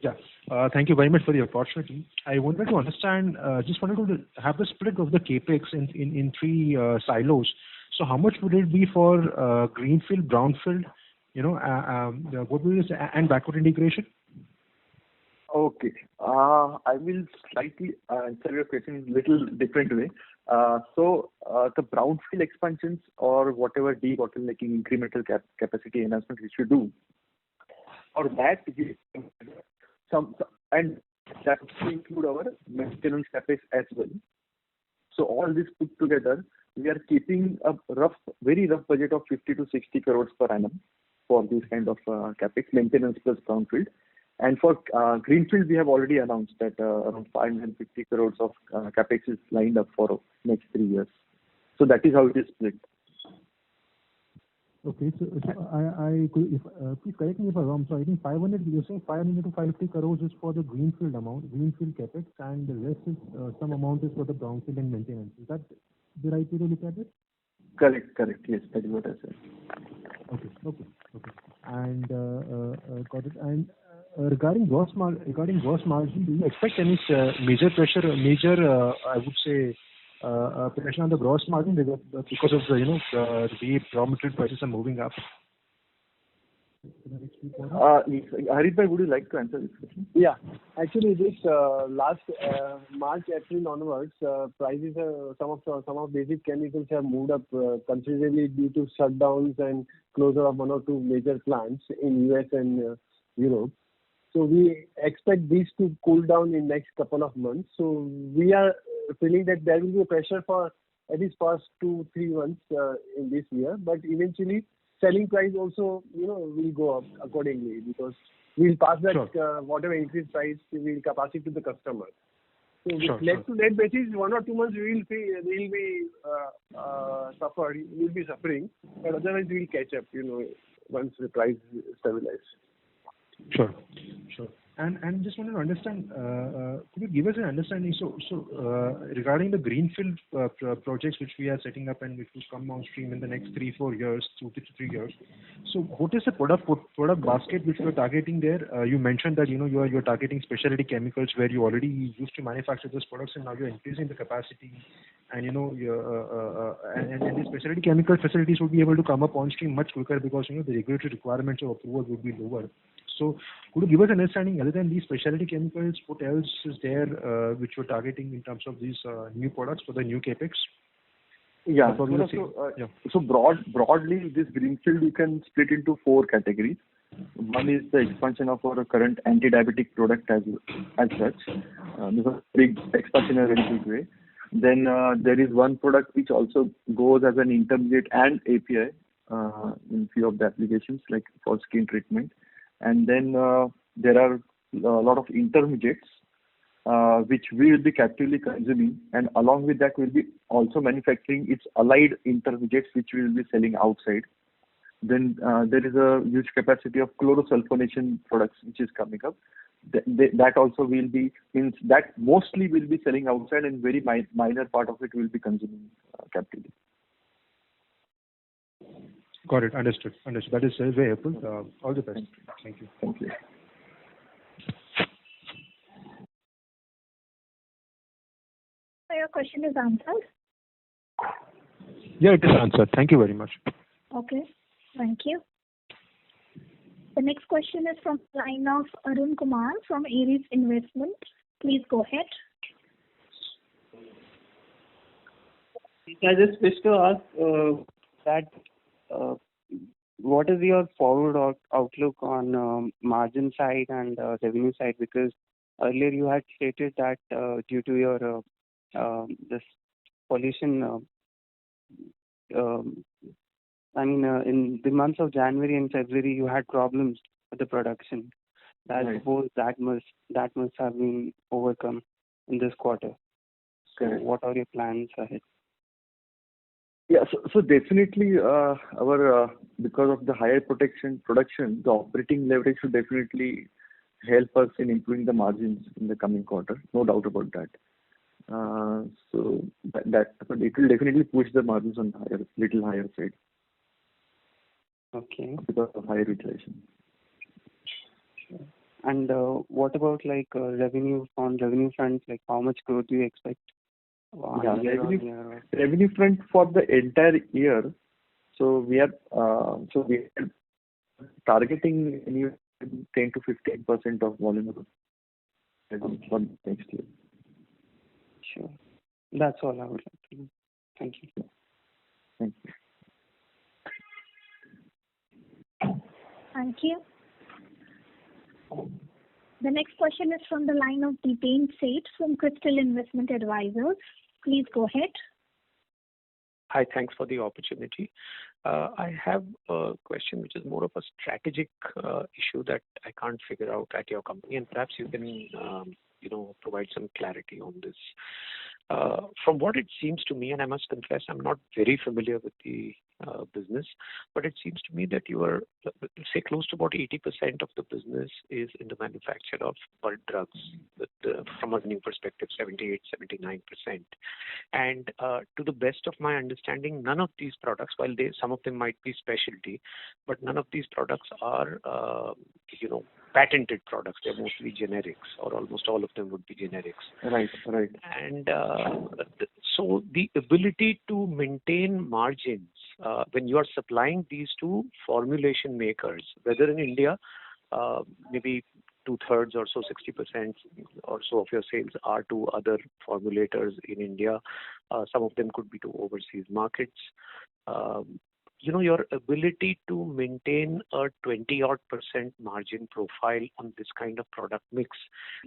Yeah. Thank you very much for the opportunity. I wanted to understand, just wanted to have the split of the capex in three silos. So how much would it be for greenfield, brownfield, what will it and backward integration? Okay. I will slightly answer your question in a little different way. So the brownfield expansions or whatever debottlenecking incremental capacity enhancement which we do, or that and that will include our maintenance capex as well. So all this put together, we are keeping a very rough budget of 50 to 60 crores per annum for this kind of capex, maintenance plus brownfield. And for greenfield, we have already announced that around 550 crores of capex is lined up for next 3 years. So that is how it is split. Okay, so I could, please correct me if I'm wrong. So I think 500, you're saying 500 to 550 crores is for the greenfield capex, and the rest is some amount is for the brownfield and maintenance. Is that the right way to look at it? Correct. Yes, that is what I said. Okay. And got it. And regarding gross margin, do you expect any major pressure, I would say, pressure on the gross margin because of the raw material prices are moving up? Harit, would you like to answer this question? Yeah. Actually, this last March, April onwards, prices some of basic chemicals have moved up considerably due to shutdowns and closure of one or two major plants in US and Europe. So we expect these to cool down in next couple of months. So we are feeling that there will be a pressure for at least first 2-3 months in this year, but eventually selling price also will go up accordingly, because we'll pass that whatever increased price we'll pass it to the customer. So with net to net basis, 1 or 2 months we'll be suffering, but otherwise we'll catch up once the price stabilizes. Sure. And just wanted to understand, could you give us an understanding, so regarding the greenfield projects which we are setting up and which will come on stream in the next 3-4 years, 2 to 3 years. So what is the product basket which you are targeting there? You mentioned that you are targeting specialty chemicals where you already used to manufacture those products, and now you're increasing the capacity, and and the specialty chemical facilities will be able to come up on stream much quicker because the regulatory requirements of approval would be lower. So could you give us an understanding, other than these specialty chemicals, what else is there which you're targeting in terms of these new products for the new capex? Yeah. So broadly, this greenfield you can split into 4 categories. One is the expansion of our current anti-diabetic product as such. This is a big expansion in a very big way. Then there is one product which also goes as an intermediate and API in few of the applications, like for skin treatment. And then there are a lot of intermediates which we will be captively consuming, and along with that we'll be also manufacturing its allied intermediates which we will be selling outside. Then there is a huge capacity of chlorosulfonation products which is coming up. that also will be, means that mostly will be selling outside and very minor part of it will be consuming captively. Got it. Understood. That is very helpful. All the best. Thank you. Thank you. So your question is answered? Yeah, it is answered. Thank you very much. Okay. Thank you. The next question is from the line of Arun Kumar from Aries Investment. Please go ahead. I just wish to ask that what is your forward outlook on margin side and revenue side? Because earlier you had stated that due to your this pollution, in the months of January and February, you had problems with the production. I suppose that must have been overcome in this quarter. So, what are your plans ahead? Yeah, so definitely our because of the higher production, the operating leverage should definitely help us in improving the margins in the coming quarter. No doubt about that. So that it will definitely push the margins on little higher side. Okay. Because of higher utilization. Sure. And what about revenue front? Like how much growth do you expect? Revenue front for the entire year. So we are targeting 10 to 15% of volume growth for next year. Sure. That's all I would like to know. Thank you. Thank you. Thank you. The next question is from the line of Deepen Seth from Crystal Investment Advisors. Please go ahead. Hi, thanks for the opportunity. I have a question which is more of a strategic issue that I can't figure out at your company, and perhaps you can, provide some clarity on this. From what it seems to me, and I must confess, I'm not very familiar with the business, but it seems to me that you are, say, close to about 80% of the business is in the manufacture of bulk drugs, from a new perspective, 78, 79%. And to the best of my understanding, none of these products, while some of them might be specialty, but none of these products are, patented products. They're mostly generics, or almost all of them would be generics. Right. And so the ability to maintain margins when you are supplying these to formulation makers, whether in India, maybe 2/3 or so, 60% or so of your sales are to other formulators in India. Some of them could be to overseas markets. Your ability to maintain a 20-odd% margin profile on this kind of product mix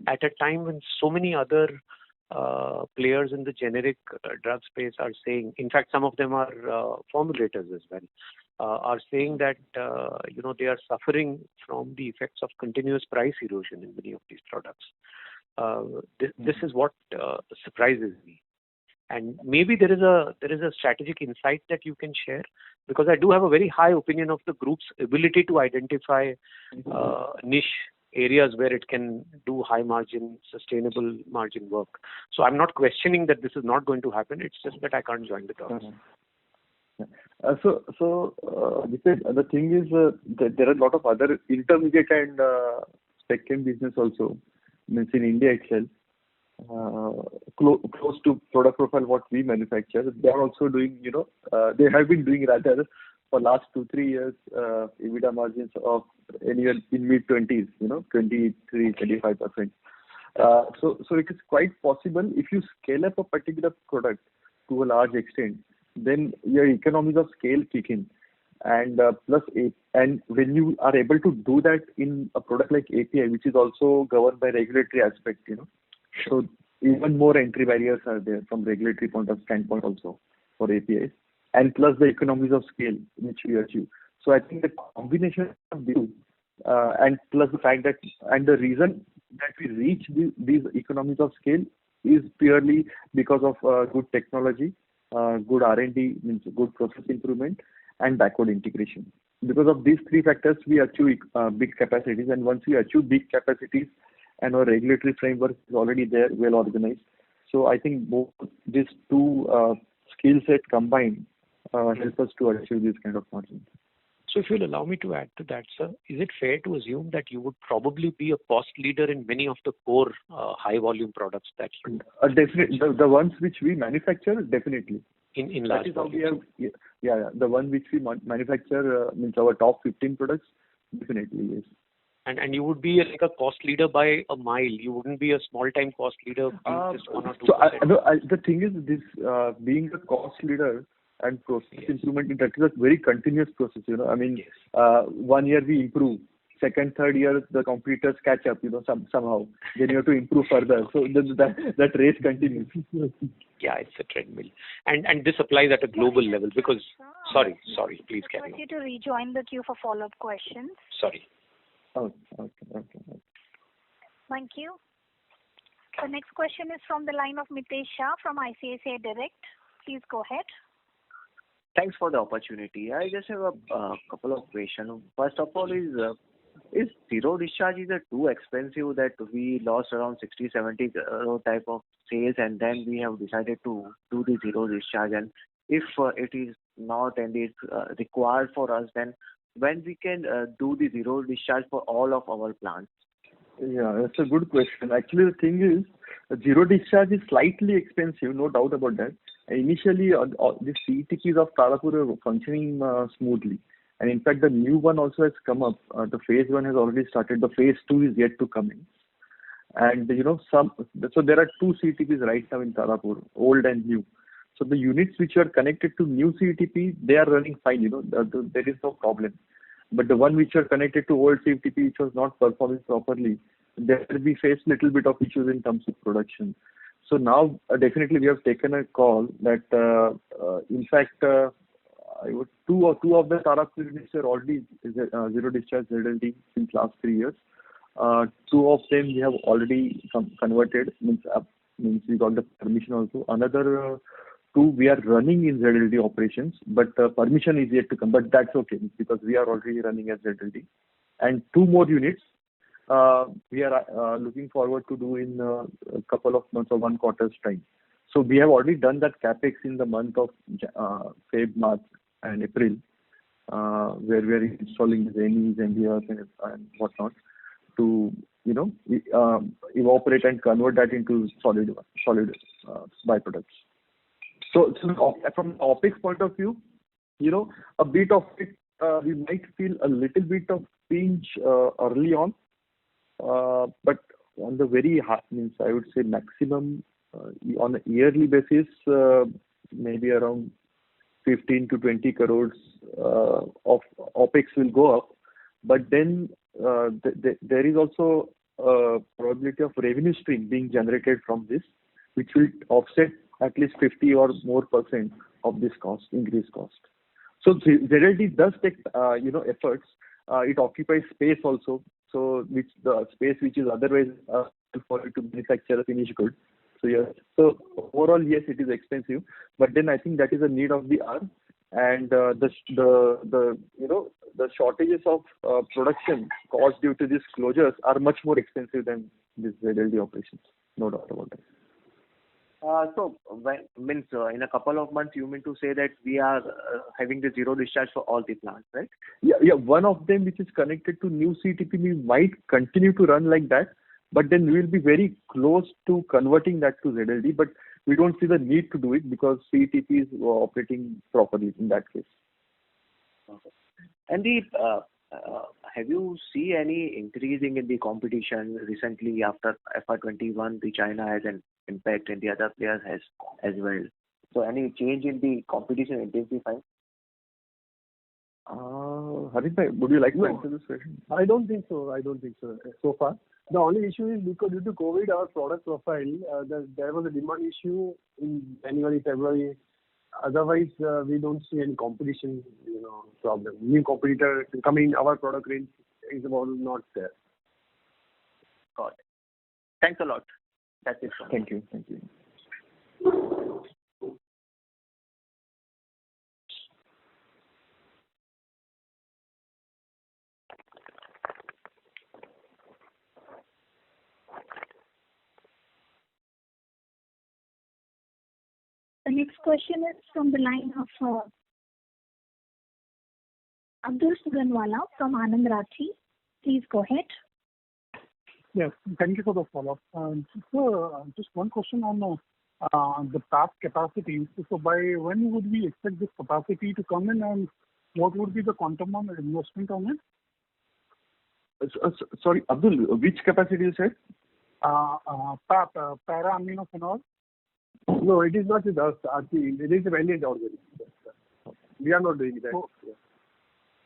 at a time when so many other players in the generic drug space are saying, in fact, some of them are formulators as well, are saying that, they are suffering from the effects of continuous price erosion in many of these products. This is what surprises me. And maybe there is a strategic insight that you can share, because I do have a very high opinion of the group's ability to identify niche areas where it can do high margin, sustainable margin work. So I'm not questioning that this is not going to happen. It's just that I can't join the dots. The thing is that there are a lot of other intermediate and spec chem business also, means in India itself. Close to product profile what we manufacture, they are also doing, they have been doing rather for last 2-3 years EBITDA margins of anywhere in mid-20s, 23-25%. So it is quite possible if you scale up a particular product to a large extent, then your economies of scale kick in, and and when you are able to do that in a product like API, which is also governed by regulatory aspect, So even more entry barriers are there from regulatory standpoint also for APIs, and plus the economies of scale which we achieve. So I think the combination of the two, and plus the fact that, and the reason that we reach these economies of scale is purely because of good technology, good R&D, means good process improvement, and backward integration. Because of these three factors, we achieve big capacities, and once we achieve big capacities, and our regulatory framework is already there, well organized. So I think both these two skill set combined help us to achieve this kind of margin. So if you'll allow me to add to that, sir, is it fair to assume that you would probably be a cost leader in many of the core high volume products that you Definitely, the ones which we manufacture, definitely. in large That is how we volumes? have, yeah. The one which we manufacture means our top 15 products, definitely, yes. And you would be like a cost leader by a mile. You wouldn't be a small time cost leader being just 1 or 2%. So the thing is, this being a cost leader and process improvement, that is a very continuous process. I mean, 1 year we improve, second, third year the competitors catch up. Somehow. Then you have to improve further. So that race continues. Yeah, it's a treadmill, and this applies at a global level because. Sorry, please carry on. I request you to rejoin the queue for follow-up questions. Sorry. Okay. Thank you. The next question is from the line of Mitesh Shah from ICICI Direct. Please go ahead. Thanks for the opportunity. I just have a couple of questions. First of all, is zero discharge too expensive that we lost around 60-70 crore type of sales and then we have decided to do the zero discharge? And if it is not and it's required for us, then when we can do the zero discharge for all of our plants? Yeah, that's a good question. Actually, the thing is, zero discharge is slightly expensive, no doubt about that. Initially, the CTPs of Tarapur are functioning smoothly. And in fact, the new one also has come up. The phase 1 has already started. The phase 2 is yet to come in. And, so there are 2 CTPs right now in Tarapur, old and new. So the units which are connected to new CTP, they are running fine, there is no problem. But the one which are connected to old CTP, which was not performing properly, there will be faced little bit of issues in terms of production. So now, definitely we have taken a call that, in fact, two of the Tarapur units are already zero discharge ZLD since last 3 years. 2 of them we have already converted, means we got the permission also. Another 2 we are running in ZLD operations, but permission is yet to come. But that's okay because we are already running as ZLD. And 2 more units we are looking forward to do in a couple of months or 1 quarter's time. So we have already done that capex in the month of Feb, March, and April, where we are installing the NEs, NDRs, and whatnot to evaporate and convert that into solid byproducts. So from the OPEX point of view, a bit of it, we might feel a little bit of pinch early on, but on the very high, I would say maximum on a yearly basis, maybe around 15 to 20 crores of OPEX will go up. But then there is also a probability of revenue stream being generated from this, which will offset at least 50 or more % of this increased cost. So ZLD does take efforts. It occupies space also, so which the space which is otherwise for it to manufacture a finished good. So yes, so overall yes, it is expensive, but then I think that is a need of the hour, and the shortages of production caused due to these closures are much more expensive than this ZLD operations. No doubt about that. So in a couple of months, you mean to say that we are having the zero discharge for all the plants, right? Yeah. One of them which is connected to new CTP, we might continue to run like that, but then we will be very close to converting that to ZLD. But we don't see the need to do it because CTP is operating properly in that case. Okay. And have you seen any increasing in the competition recently after FY21? The China has an impact and the other players has as well. So any change in the competition intensifying? Harit, would you like to answer this question? I don't think so. So far. The only issue is because due to COVID, our product profile, there was a demand issue in January, February. Otherwise, we don't see any competition, problem. New competitor coming, our product range is about not there. Got it. Thanks a lot. That's it. Thank you. The next question is from the line of Abdul Suganwala from Anand Rathi. Please go ahead. Yes, thank you for the follow-up. So, just one question on the PAP capacity. So, by when would we expect this capacity to come in, and what would be the quantum on investment on it? Sorry, Abdul, which capacity you said? PAP, para-aminophenol. No, it is not with us. It is a Valiant organization. We are not doing that. Oh. Yeah.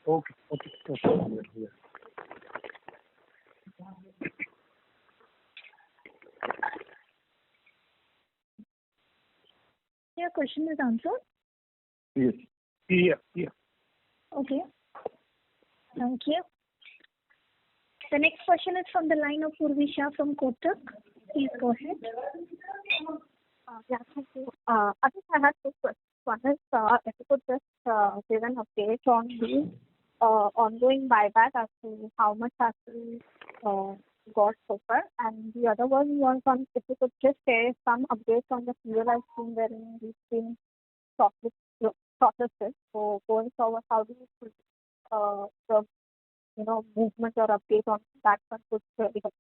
Okay. Yeah. Your question is answered? Yes. Yeah. Okay. Thank you. The next question is from the line of Purvi Shah from Kotak. Please go ahead. Yeah, thank you. I think I had two questions. One is, if you could just give an update on the ongoing buyback as to how much has been got so far. And the other one was on if you could just share some updates on the PLI scheme wherein we've been processes. So going forward, how do you see the movement or update on that one would really help?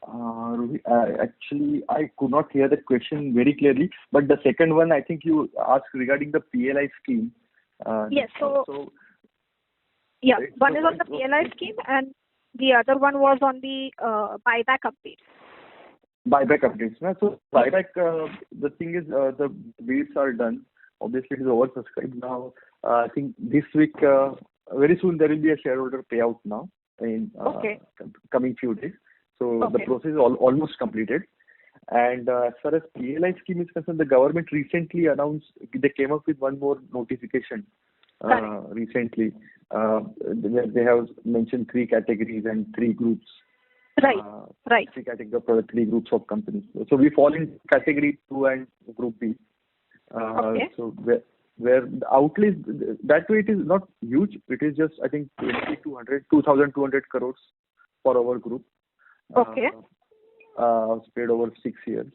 Ruby, actually, I could not hear the question very clearly, but the second one, I think you asked regarding the PLI scheme. Yes, so one is on the PLI scheme and the other one was on the buyback updates. Buyback updates. So buyback, the thing is, the bids are done. Obviously, it is oversubscribed now. I think this week, very soon, there will be a shareholder payout now in coming few days. So the process is almost completed. And as far as PLI scheme is concerned, the government recently announced, they came up with one more notification recently. They have mentioned 3 categories and 3 groups. Right. 3 categories of product, 3 groups of companies. So we fall in category 2 and group B. So where the outlay, that way it is not huge. It is just, I think, 2,200 crores for our group. Spread over 6 years.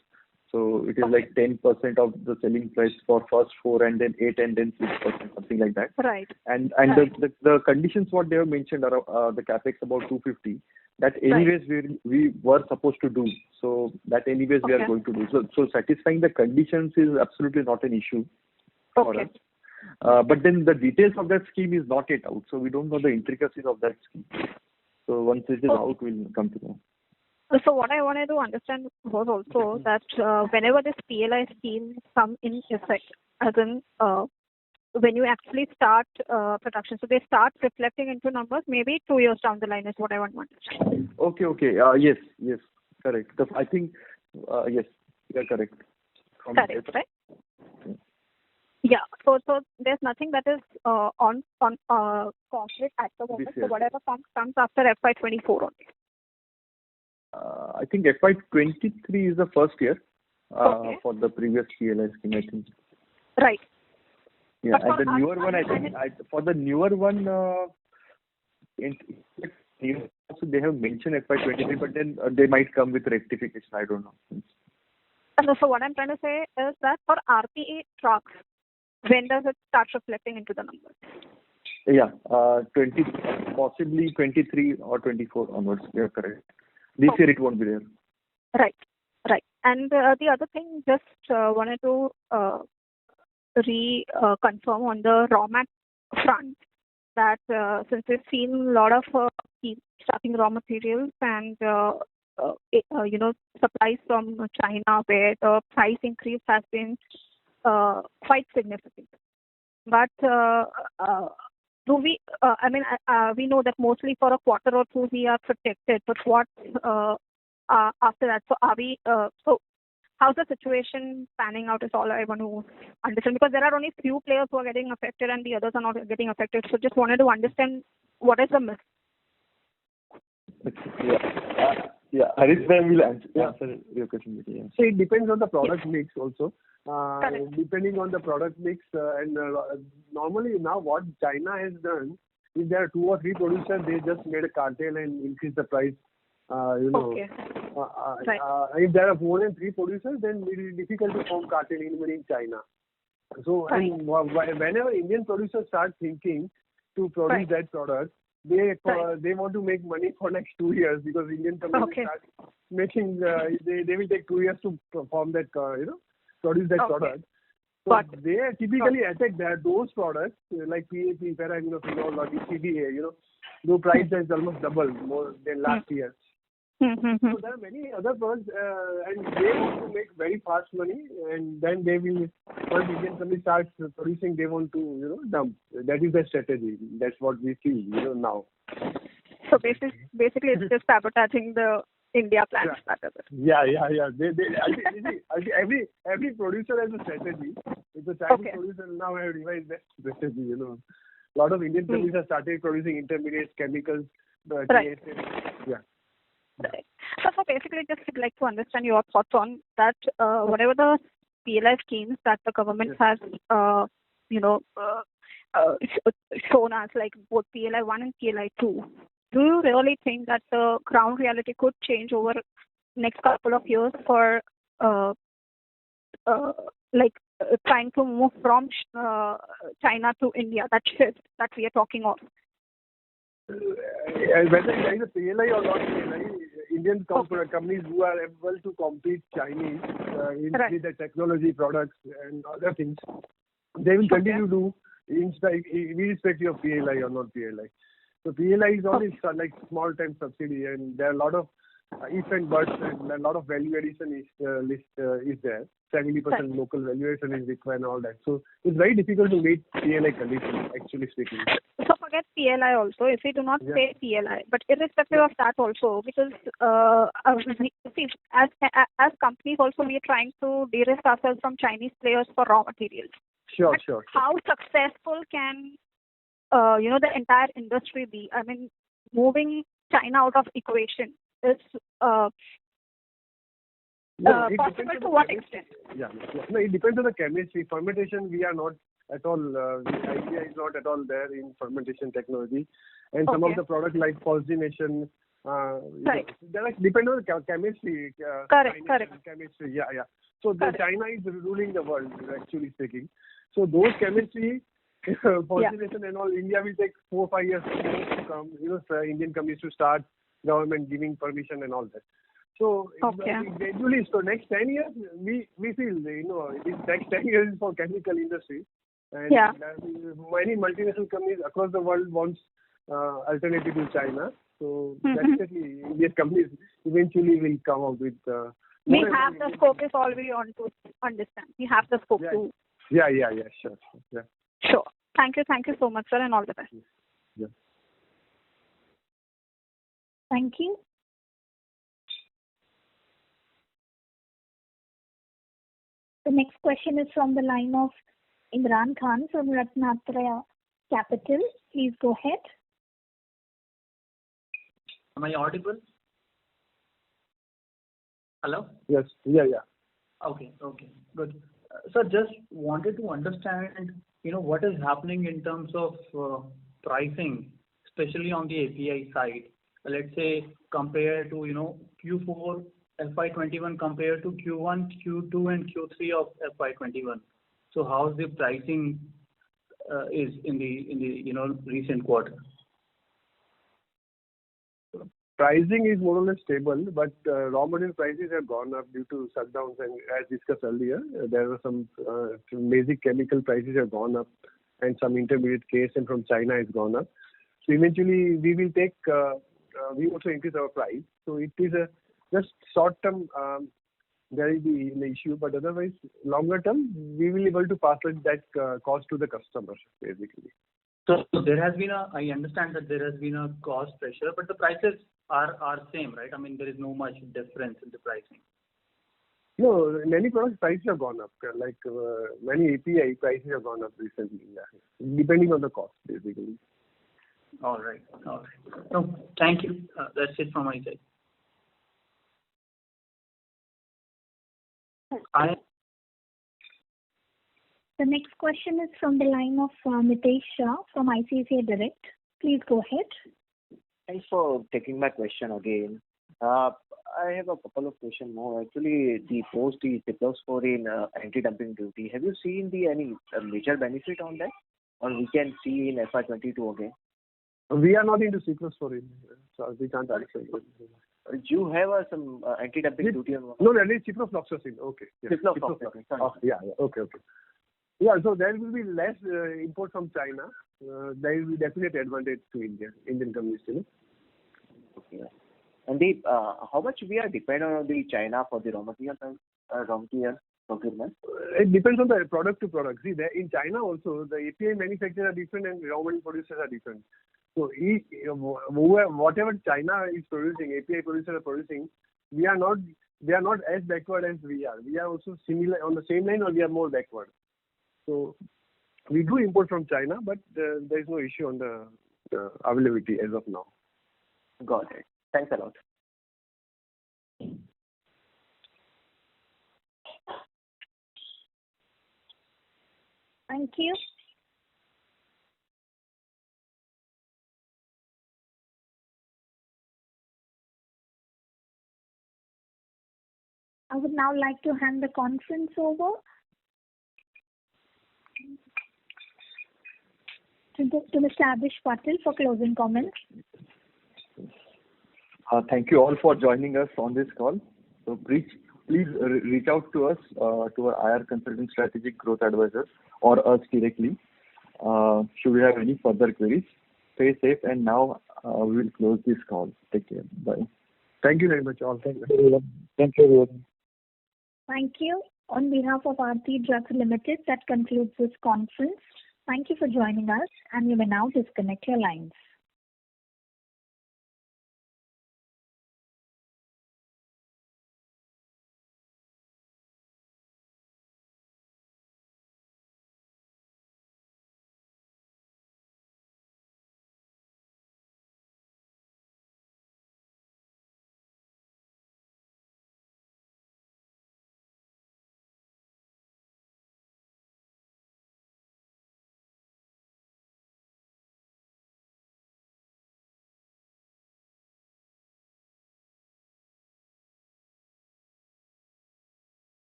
So it is like 10% of the selling price for first 4 and then 8 and then 6%, something like that. Right. And the conditions what they have mentioned are the capex about 250. That anyways we were supposed to do. So that anyways we are going to do. So satisfying the conditions is absolutely not an issue for us. But then the details of that scheme is not yet out. So we don't know the intricacies of that scheme. So once it is out, we'll come to know. So what I wanted to understand was also that whenever this PLI scheme come in effect, as in when you actually start production, so they start reflecting into numbers maybe 2 years down the line is what I want to understand. Okay. Yes, correct. I think yes, you are correct. Correct, right? Yeah. So there's nothing that is on concrete at the moment. So whatever comes after FY24 only. I think FY23 is the first year for the previous PLI scheme, I think. Right. Yeah, and the newer one, I think, for the newer one, so they have mentioned FY23, but then they might come with rectification. I don't know. So what I'm trying to say is that for RPA trucks, when does it start reflecting into the numbers? Yeah, possibly 23 or 24 onwards. You're correct. This year it won't be there. Right. And the other thing, just wanted to reconfirm on the raw mat front that since we've seen a lot of starting raw materials and supplies from China where the price increase has been quite significant. But do we? We know that mostly for a quarter or two we are protected. But what after that? So are we? So how's the situation panning out? Is all I want to understand, because there are only few players who are getting affected and the others are not getting affected. So just wanted to understand what is the miss. Yeah. Harish will answer your question. Yeah. So it depends on the product mix also. Depending on the product mix and normally now what China has done is there are 2 or 3 producers, they just made a cartel and increase the price Okay. Right. If there are more than 3 producers, then it is difficult to form cartel even in China. So, and whenever Indian producers start thinking to produce that product, they want to make money for next 2 years, because Indian companies start making they will take 2 years to perform that produce that product. So they typically attack those products like PAP, para-aminophenol, or DCDA. The price has almost doubled more than last year. So there are many other products, and they want to make very fast money, and then they will, once Indian company starts producing, they want to dump. That is the strategy. That's what we see now. So basically it's just sabotaging the India plans. Yeah. Every producer has a strategy. If the Chinese producer now have revised that strategy, a lot of Indian companies have started producing intermediates, chemicals, Right. So basically, just would like to understand your thoughts on that. Whatever the PLI schemes that the government has, shown us, like both PLI 1 and PLI 2, do you really think that the ground reality could change over next couple of years for trying to move from China to India, that shift that we are talking of? Whether there is a PLI or not PLI, Indian companies who are able to compete Chinese with the technology products and other things, they will continue to irrespective of PLI or not PLI. So PLI is only like small time subsidy, and there are a lot of if and buts, and a lot of value addition is there. 70% local value addition is required and all that. So it's very difficult to meet PLI conditions, actually speaking. So forget PLI also, if we do not pay PLI, but irrespective of that also, because as companies also we are trying to de-risk ourselves from Chinese players for raw materials. Sure. How successful can the entire industry be? I mean, moving China out of equation is possible to what extent? No, it depends on the chemistry. Fermentation, we are not at all. The idea is not at all there in fermentation technology, and some of the products like phosgenation. They depend on the chemistry. Correct. Chemistry, So China is ruling the world, actually speaking. So those chemistry, phosgenation and all, India will take 4 or 5 years to come. For Indian companies to start, government giving permission and all that. So gradually, so next 10 years, we feel this next 10 years is for chemical industry, and many multinational companies across the world wants alternative to China. So definitely, Indian companies eventually will come up with. We have the scope is all we want to understand. We have the scope to. Sure. Thank you so much, sir, and all the best. Thank you. The next question is from the line of Imran Khan from Ratnatraya Capital. Please go ahead. Am I audible? Hello? Yes. Okay. Good. So just wanted to understand, what is happening in terms of pricing, especially on the API side. Let's say compared to, Q4 FY21 compared to Q1, Q2 and Q3 of FY21. So how's the pricing is in the recent quarter? Pricing is more or less stable, but raw material prices have gone up due to shutdowns, and as discussed earlier, there are some basic chemical prices have gone up, and some intermediate case and from China has gone up. So eventually, we will take. We also increase our price. So it is a just short term. There will be an issue, but otherwise, longer term, we will be able to pass that cost to the customers, basically. So there has been I understand that there has been a cost pressure, but the prices are same, right? I mean, there is no much difference in the pricing. No, many products prices have gone up. Like many API prices have gone up recently, depending on the cost, basically. All right. No, thank you. That's it from my side. The next question is from the line of Mitesh Shah from ICICI Direct. Please go ahead. Thanks for taking my question again. I have a couple of questions more. Actually, the post is cephalosporin anti-dumping duty. Have you seen any major benefit on that? Or we can see in FY22 again? We are not into cephalosporin, so we can't answer. You have some anti-dumping duty on? No, that is ciprofloxacin. Okay. Yeah. Ciprofloxacin. Yeah. Okay. Yeah, so there will be less import from China. There will be definite advantage to Indian communities. Okay. And how much we are dependent on the China for the raw material procurement? It depends on the product to product. See, there in China also, the API manufacturers are different and raw material producers are different. So whatever China is producing, API producers are producing, they are not as backward as we are. We are also similar on the same line, or we are more backward. So we do import from China, but there is no issue on the availability as of now. Got it. Thanks a lot. Thank you. I would now like to hand the conference over to Mr. Adhish Patil for closing comments. Thank you all for joining us on this call. So please reach out to us, to our IR consultant, strategic growth advisors, or us directly. Should you have any further queries, stay safe. And now we will close this call. Take care. Bye. Thank you very much, all. Thank you. Thank you, everyone. Thank you. On behalf of Aarti Drugs Limited, that concludes this conference. Thank you for joining us, and you may now disconnect your lines.